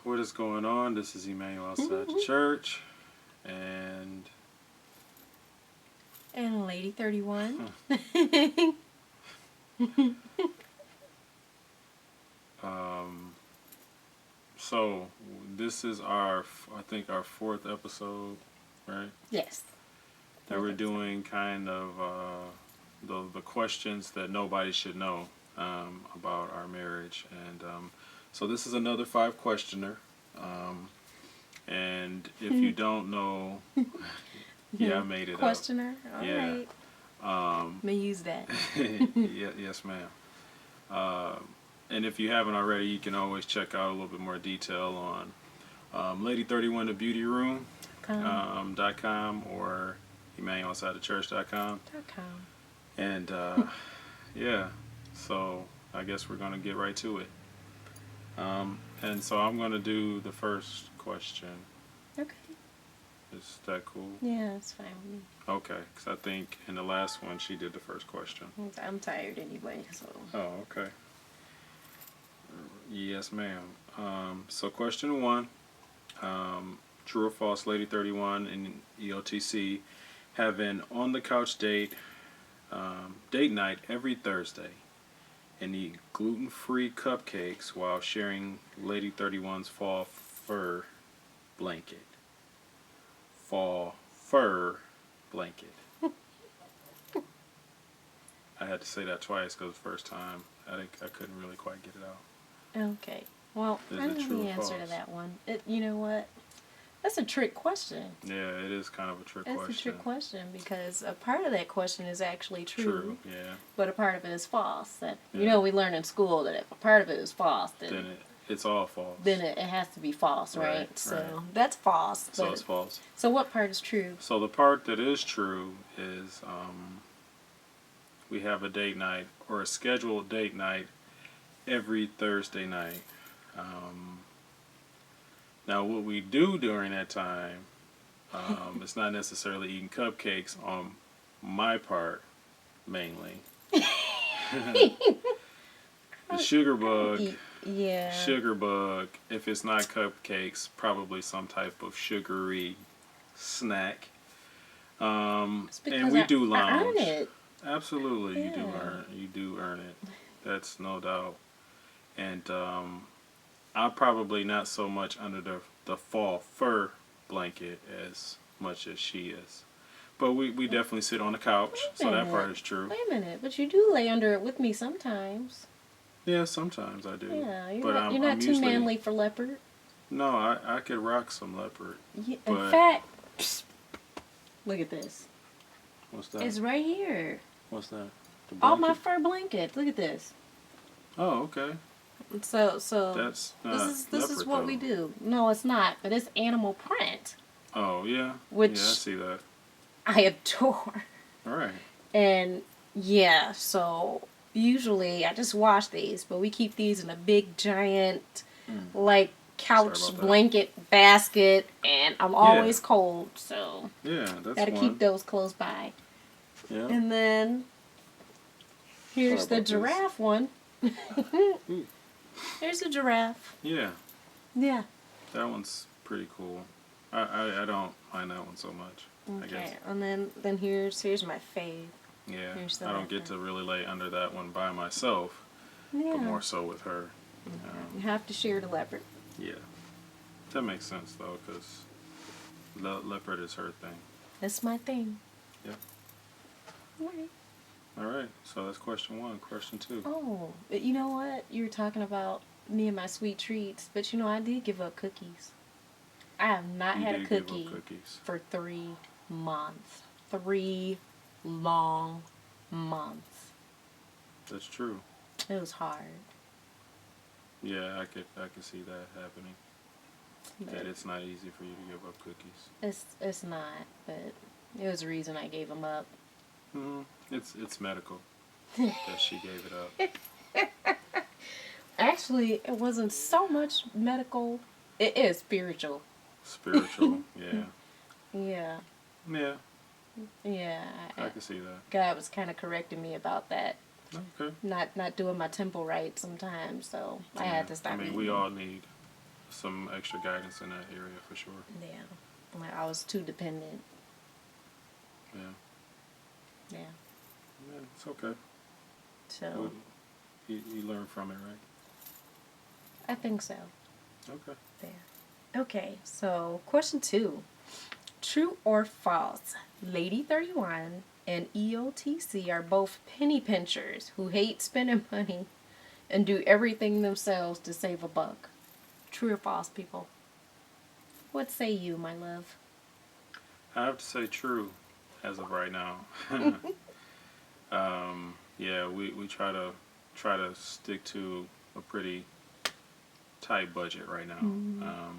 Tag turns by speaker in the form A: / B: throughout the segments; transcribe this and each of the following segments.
A: What is going on? This is Emmanuel outside the church, and
B: Lady 31.
A: So this is I think our fourth episode, right?
B: Yes.
A: That we're doing kind of the questions that nobody should know about our marriage, and so this is another 5-questioner. And if you don't know, yeah, I made it
B: Questioner.
A: up.
B: All
A: Yeah.
B: right. I'm gonna use that.
A: Yeah, yes, ma'am. And if you haven't already, you can always check out a little bit more detail on Lady 31 The Beauty Room .com or EmmanuelOutsideTheChurch.com. And yeah, so I guess we're gonna get right to it. And so I'm gonna do the first question.
B: Okay.
A: Is that cool?
B: Yeah, that's fine with me.
A: Okay, because I think in the last one she did the first question.
B: I'm tired anyway, so.
A: Oh, okay. Yes, ma'am. So question 1, true or false, Lady 31 and EOTC have an on-the-couch date night every Thursday and eat gluten-free cupcakes while sharing Lady 31's fall fur blanket. Fall fur blanket. I had to say that twice because the first time I couldn't really quite get it out.
B: Okay. Well,
A: Is
B: I
A: it
B: know
A: true
B: the
A: or
B: answer
A: false?
B: to that one. You know what? That's a trick question.
A: Yeah, it is kind of a trick question.
B: It's a trick question because a part of that question is actually true.
A: Yeah.
B: But a part of it is false. That
A: Yeah.
B: we learn in school that if a part of it is false,
A: Then it's all false.
B: then it has to be false, right?
A: Right,
B: So
A: right.
B: that's false.
A: So
B: but-
A: it's false.
B: So what part is true?
A: So the part that is true is we have a date night or a scheduled date night every Thursday night. Now what we do during that time, it's not necessarily eating cupcakes on my part, mainly. The sugar bug.
B: Yeah.
A: Sugar bug, if it's not cupcakes, probably some type of sugary snack.
B: It's because
A: And we do lounge.
B: I earn it.
A: Absolutely,
B: Yeah.
A: you do earn it. That's no doubt. And I'm probably not so much under the fall fur blanket as much as she is. But we definitely sit on the couch, so that part is true.
B: Wait a minute, but you do lay under it with me sometimes.
A: Yeah, sometimes I do.
B: Yeah, you're
A: But
B: not, you're
A: I'm
B: not too
A: usually,
B: manly for leopard.
A: No, I could rock some leopard.
B: Yeah,
A: But-
B: in fact, look at this.
A: What's that?
B: It's right here.
A: What's that? The
B: All my
A: blanket?
B: fur blankets. Look at this.
A: Oh, okay.
B: So
A: That's
B: this is
A: leopard,
B: what
A: though.
B: we do. No, it's not, but it's animal print,
A: Oh, yeah.
B: Which-
A: Yeah, I see that.
B: I adore.
A: All right.
B: And yeah, so usually I just wash these, but we keep these in a big giant like couch
A: Sorry about that.
B: blanket basket, and I'm always cold, so
A: Yeah, that's
B: gotta
A: one.
B: keep those close by.
A: Yeah.
B: And then here's
A: Sorry
B: the
A: about this.
B: giraffe one. Here's the giraffe.
A: Yeah,
B: Yeah.
A: that one's pretty cool. I don't mind that one so much. I guess.
B: Okay. And then here's my fave.
A: Yeah.
B: Here's the
A: I don't get to
B: leopard.
A: really lay under that one by myself,
B: Yeah.
A: but more so with her.
B: You have to share the leopard.
A: Yeah. That makes sense though, because leopard is her thing.
B: That's my thing.
A: Yeah.
B: Right.
A: All right. So that's question 1. Question 2.
B: Oh, but you know what? You were talking about me and my sweet treats, but you know I did give up cookies. I have not
A: You
B: had a
A: did give up
B: cookie
A: cookies.
B: for 3 months. 3 long months.
A: That's true.
B: It was hard.
A: Yeah, I could see that happening.
B: But
A: That it's not easy for you to give up cookies.
B: it's not, but it was a reason I gave them up.
A: It's medical that she gave it up.
B: Actually, it wasn't so much medical. It is spiritual.
A: Spiritual, yeah.
B: Yeah.
A: Yeah,
B: Yeah.
A: I can see that.
B: God was kind of correcting me about that.
A: Okay.
B: Not doing my temple right sometimes, so I had to stop
A: I mean,
B: eating
A: we
B: them.
A: all need some extra guidance in that area for sure.
B: Yeah. Like I was too dependent.
A: Yeah.
B: Yeah.
A: Yeah, it's okay.
B: So
A: You learn from it, right?
B: I think so.
A: Okay.
B: Yeah. Okay, so question 2. True or false? Lady 31 and EOTC are both penny pinchers who hate spending money and do everything themselves to save a buck. True or false, people? What say you, my love?
A: I have to say true as of right now. Yeah, we try to stick to a pretty tight budget right now.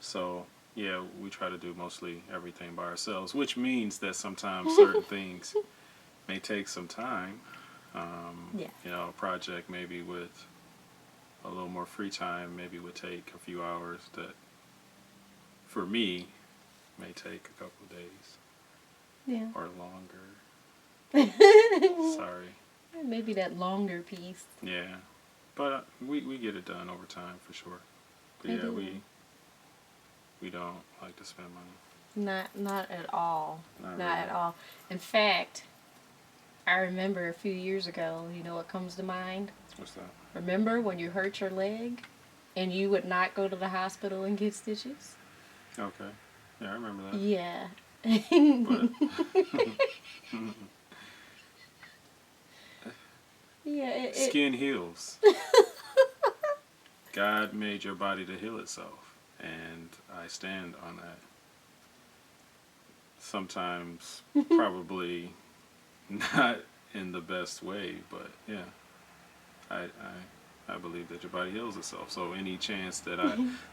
A: So yeah, we try to do mostly everything by ourselves, which means that sometimes certain things may take some time.
B: Yeah.
A: You know, a project maybe with a little more free time maybe would take a few hours that for me may take a couple of days
B: Yeah.
A: or longer. Sorry.
B: Maybe that longer piece.
A: Yeah. But we get it done over time for sure. But
B: I
A: yeah,
B: do.
A: we don't like to spend money.
B: Not at all.
A: Not
B: Not
A: really.
B: at all. In fact, I remember a few years ago, you know what comes to mind?
A: What's that?
B: Remember when you hurt your leg and you would not go to the hospital and get stitches?
A: Okay. Yeah, I remember that.
B: Yeah.
A: But
B: Yeah,
A: skin heals. God made your body to heal itself, and I stand on that. Sometimes, probably not in the best way, but yeah, I believe that your body heals itself. So any chance that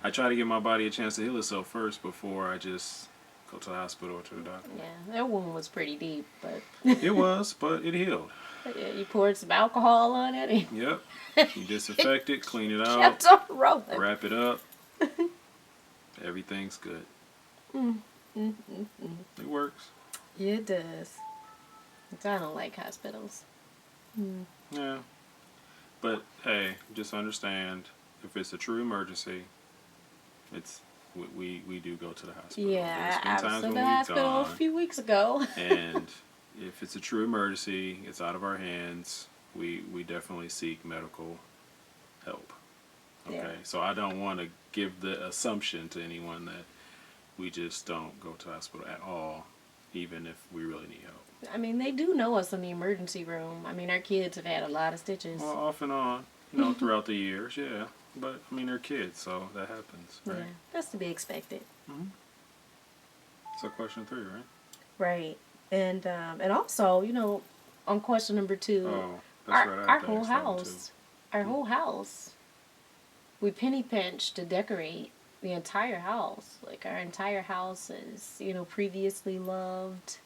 A: I try to give my body a chance to heal itself first before I just go to the hospital or to the doctor.
B: yeah, that wound was pretty deep, but
A: It was, but it healed.
B: yeah, you poured some alcohol on it and
A: Yep. You disinfect it, clean it out,
B: kept on rolling.
A: wrap it up. Everything's good. It works.
B: Yeah, it does. I don't like hospitals.
A: Yeah. But hey, just understand if it's a true emergency, it's we do go to the hospital.
B: Yeah, I
A: There's been
B: was
A: times
B: in
A: when
B: the
A: we've
B: hospital a
A: gone,
B: few weeks ago.
A: and if it's a true emergency, it's out of our hands. We definitely seek medical help. Okay,
B: Yeah.
A: so I don't want to give the assumption to anyone that we just don't go to the hospital at all, even if we really need help.
B: I mean, they do know us in the emergency room. I mean, our kids have had a lot of stitches.
A: Well, off and on, throughout the years, yeah. But I mean, they're kids, so that happens, right?
B: Yeah, that's to be expected.
A: So question 3, right?
B: Right. And also, on question number 2,
A: Oh, that's right. I
B: our
A: have to
B: whole
A: ask that one, too.
B: house, our whole house, we penny pinched to decorate the entire house. Like our entire house is, previously loved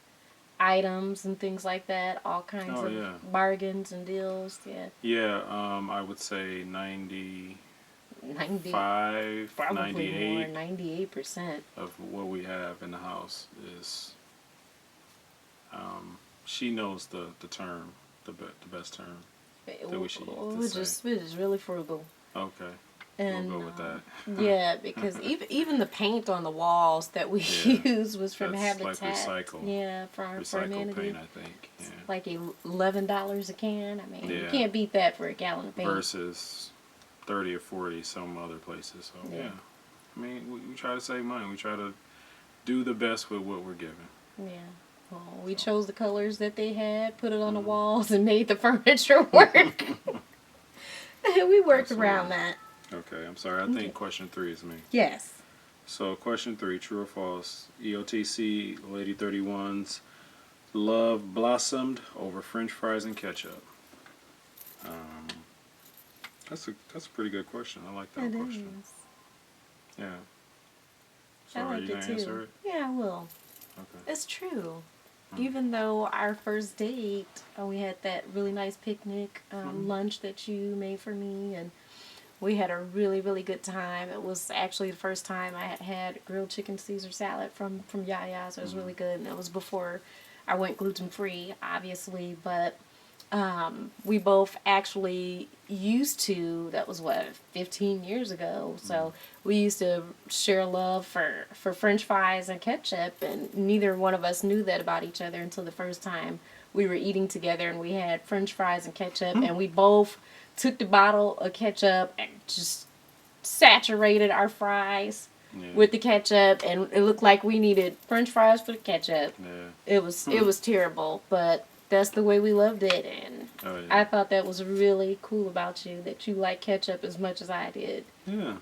B: items and things like that. All kinds
A: Oh,
B: of
A: yeah.
B: bargains and deals. Yeah.
A: Yeah, I would say 95,
B: 90, probably more,
A: 98
B: 98%.
A: of what we have in the house is. She knows the term, the best term. That we should
B: We're
A: say.
B: we're just really frugal.
A: Okay,
B: And
A: we'll go with that.
B: yeah, because even the paint on the walls that we
A: Yeah,
B: used was from
A: that's
B: Habitat.
A: like recycle.
B: Yeah, for
A: Recycle
B: Humanity.
A: paint, I think. Yeah.
B: Like $11 a can. I mean, you
A: Yeah.
B: can't beat that for a gallon of paint.
A: Versus 30 or 40 some other places. So yeah, I mean, we try to save money. We try to do the best with what we're given.
B: Yeah. Well, we chose the colors that they had, put it on the walls, and made the furniture work. We worked around that.
A: Okay, I'm sorry. I think question 3 is me.
B: Yes.
A: So question 3, true or false? EOTC Lady 31's love blossomed over French fries and ketchup. That's a pretty good question. I like that
B: It
A: question.
B: is.
A: Yeah. So
B: I
A: are
B: like
A: you
B: it
A: gonna
B: too.
A: answer it?
B: Yeah, I will.
A: Okay.
B: It's true. Even though our first date, we had that really nice picnic lunch that you made for me, and we had a really, really good time. It was actually the first time I had grilled chicken Caesar salad from Yaya's. It was really good, and it was before I went gluten-free, obviously, but we both actually used to, that was what, 15 years ago. So we used to share love for French fries and ketchup, and neither one of us knew that about each other until the first time we were eating together and we had French fries and ketchup, and we both took the bottle of ketchup and just saturated our fries with the ketchup, and it looked like we needed French fries for the ketchup. It was terrible, but that's the way we loved it, and I thought that was really cool about you, that you like ketchup as much as I did.
A: Yeah.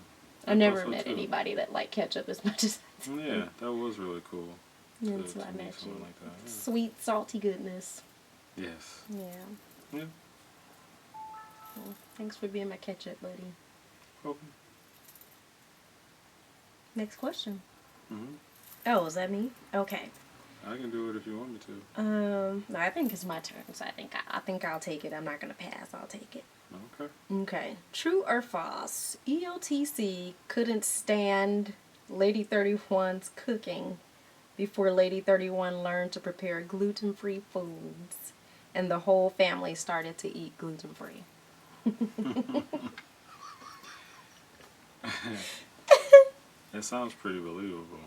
B: I never met anybody that liked ketchup as much as I did.
A: Yeah, that was really cool.
B: Until I met you.
A: Like that. Yeah.
B: Sweet, salty goodness.
A: Yes.
B: Yeah.
A: Yeah.
B: Well, thanks for being my ketchup buddy.
A: Okay.
B: Next question.
A: Mm-hmm.
B: Oh, is that me? Okay.
A: I can do it if you want me to.
B: No, I think it's my turn, so I think I'll take it. I'm not gonna pass. I'll take it.
A: Okay.
B: Okay. True or false? EOTC couldn't stand Lady 31's cooking before Lady 31 learned to prepare gluten-free foods, and the whole family started to eat gluten-free.
A: That sounds pretty believable.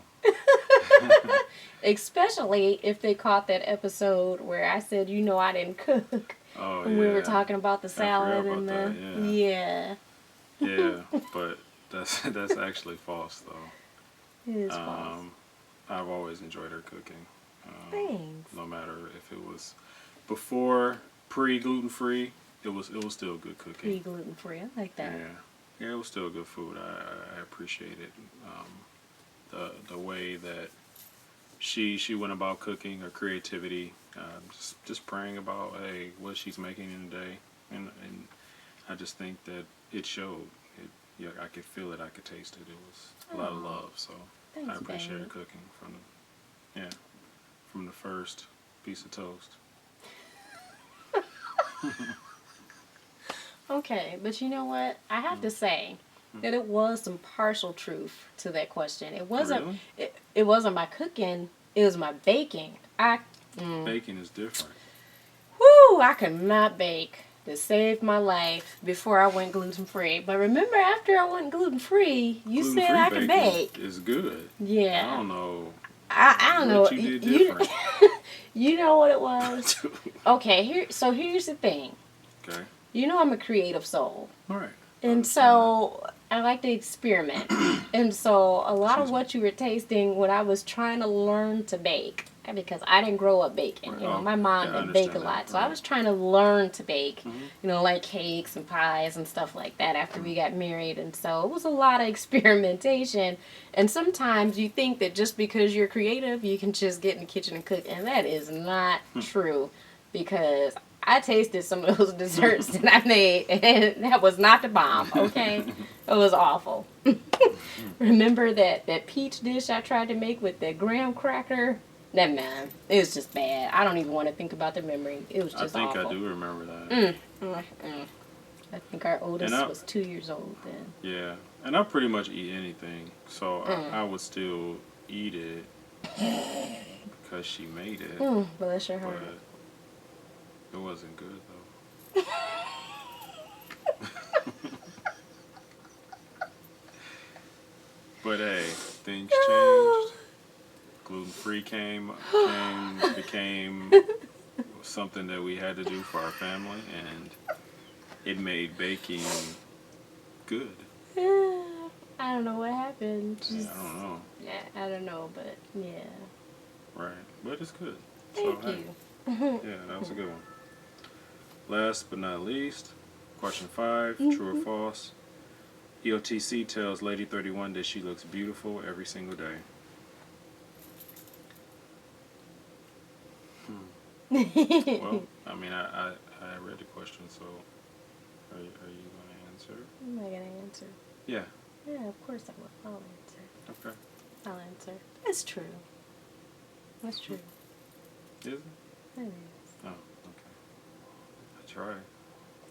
B: Especially if they caught that episode where I said, I didn't cook.
A: Oh,
B: when we were talking about the salad and the
A: that, yeah, but that's actually false though.
B: It is false.
A: I've always enjoyed her cooking.
B: Thanks.
A: No matter if it was before pre-gluten free, it was still good cooking.
B: Pre-gluten free, I like that.
A: Yeah, it was still good food. I appreciate it. The way that she went about cooking, her creativity, just praying about what she's making in the day, and I just think that it showed. I could feel it, I could taste it. It was a lot of love. So
B: thanks,
A: I appreciate her
B: babe.
A: cooking from the first piece of toast.
B: Okay, but you know what? I have to say that it was some partial truth to that question. It wasn't.
A: Really?
B: It wasn't my cooking. It was my baking.
A: Baking is different.
B: Whoo! I could not bake to save my life before I went gluten free. But remember, after I went gluten free, you said I could bake.
A: Is good.
B: Yeah.
A: I don't know.
B: I don't know.
A: What you did different.
B: You know what it was? Okay. Here's the thing.
A: Okay.
B: I'm a creative soul.
A: All right.
B: And so I like to experiment. And so a lot of what you were tasting when I was trying to learn to bake, because I didn't grow up baking. My mom didn't bake a lot. So I was trying to learn to bake, like cakes and pies and stuff like that after we got married. And so it was a lot of experimentation. And sometimes you think that just because you're creative, you can just get in the kitchen and cook. And that is not true, because I tasted some of those desserts that I made, and that was not the bomb, okay? It was awful. Remember that peach dish I tried to make with the graham cracker? It was just bad. I don't even want to think about the memory. It was just awful.
A: I do remember that.
B: I think our oldest was 2 years old then.
A: Yeah, and I pretty much eat anything, so I would still eat it because she made it.
B: Bless your heart.
A: It wasn't good though. But hey, things changed. Gluten-free became something that we had to do for our family, and it made baking good.
B: I don't know what happened.
A: I don't know.
B: I don't know, but yeah.
A: Right, but it's good.
B: Thank you.
A: Yeah, that was a good one. Last but not least, question 5, true or false? EOTC tells Lady 31 that she looks beautiful every single day. Well, I mean, I read the question, so are you going to answer?
B: Am I going to answer?
A: Yeah.
B: Yeah, of course I will. I'll answer.
A: Okay.
B: I'll answer. That's true. That's true.
A: Is it?
B: It is.
A: Oh, okay. I try.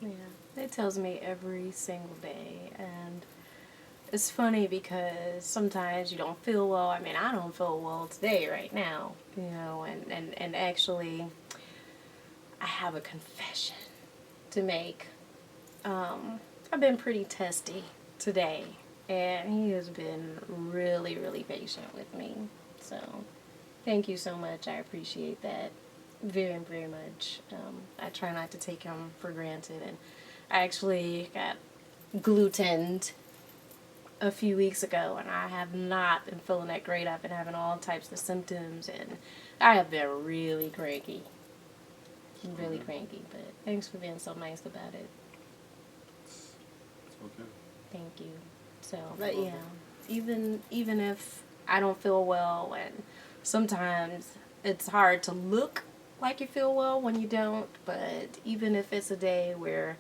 B: Yeah. It tells me every single day, and it's funny because sometimes you don't feel well. I mean, I don't feel well today right now, and actually I have a confession to make. I've been pretty testy today, and he has been really, really patient with me. So, thank you so much. I appreciate that very, very much. I try not to take him for granted, and I actually got glutened a few weeks ago, and I have not been feeling that great. I've been having all types of symptoms, and I have been really cranky. Really cranky, but thanks for being so nice about it.
A: It's okay.
B: Thank you. So, but yeah, even if I don't feel well, and sometimes it's hard to look like you feel well when you don't, but even if it's a day where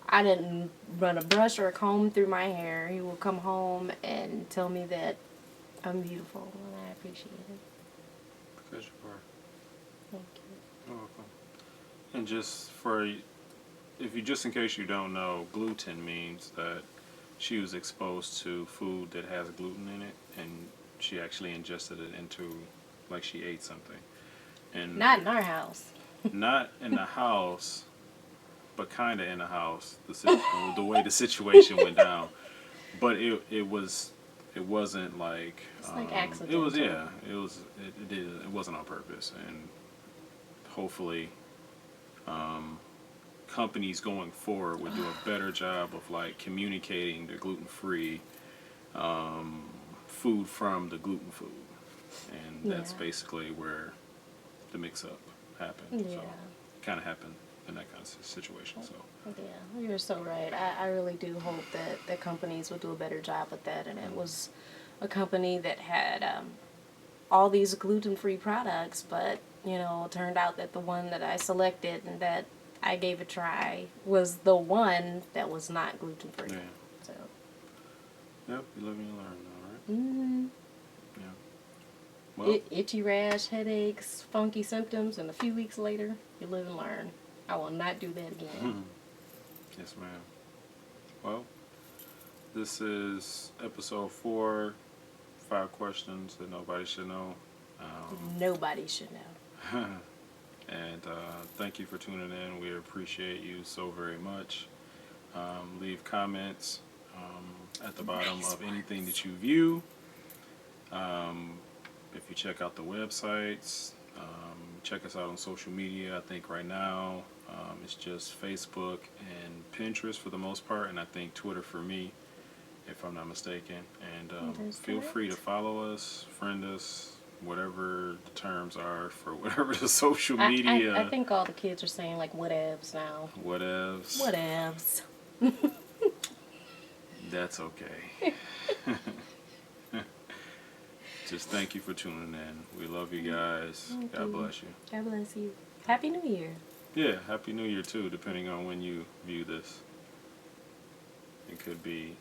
B: I didn't run a brush or a comb through my hair, he will come home and tell me that I'm beautiful, and I appreciate it.
A: Because you are.
B: Thank you.
A: You're welcome. And just in case you don't know, gluten means that she was exposed to food that has gluten in it, and she actually ingested it into, like she ate something. And
B: Not in our house.
A: not in the house, but kind of in the house. The way the situation went down, but it wasn't like
B: It's like
A: it was
B: accidental.
A: it wasn't on purpose, and hopefully companies going forward would do a better job of like communicating the gluten-free food from the gluten food, and that's
B: Yeah.
A: basically where the mix-up happened.
B: Yeah.
A: So kind of happened in that kind of situation. So
B: Yeah, you're so right. I really do hope that the companies will do a better job with that. And it was a company that had all these gluten-free products, but, it turned out that the one that I selected and that I gave a try was the one that was not gluten-free.
A: yeah,
B: So,
A: yep, you live and you learn, all right.
B: mm-hmm.
A: Yeah. Well,
B: Itchy rash, headaches, funky symptoms, and a few weeks later, you live and learn. I will not do that again.
A: yes, ma'am. Well, this is episode 4. 5 questions that nobody should know.
B: Nobody should know.
A: And thank you for tuning in. We appreciate you so very much. Leave comments at the bottom
B: Nice
A: of anything that you view. If you check out the websites, check us out on social media. I think right now it's just Facebook and Pinterest for the most part, and I think Twitter for me, if I'm not mistaken. And feel free to follow us, friend us, whatever the terms are for whatever the social media.
B: I think all the kids are saying like whatevs now.
A: Whatevs.
B: Whatevs.
A: That's okay. Just thank you for tuning in. We love you guys.
B: Thank
A: God
B: you.
A: bless you.
B: God bless you. Happy New Year.
A: Yeah, Happy New Year too, depending on when you view this. It could be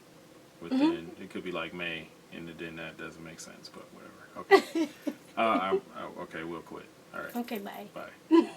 A: within, it could be like May, and then that doesn't make sense, but whatever. Okay. Okay, we'll quit. All right.
B: Okay, bye.
A: Bye.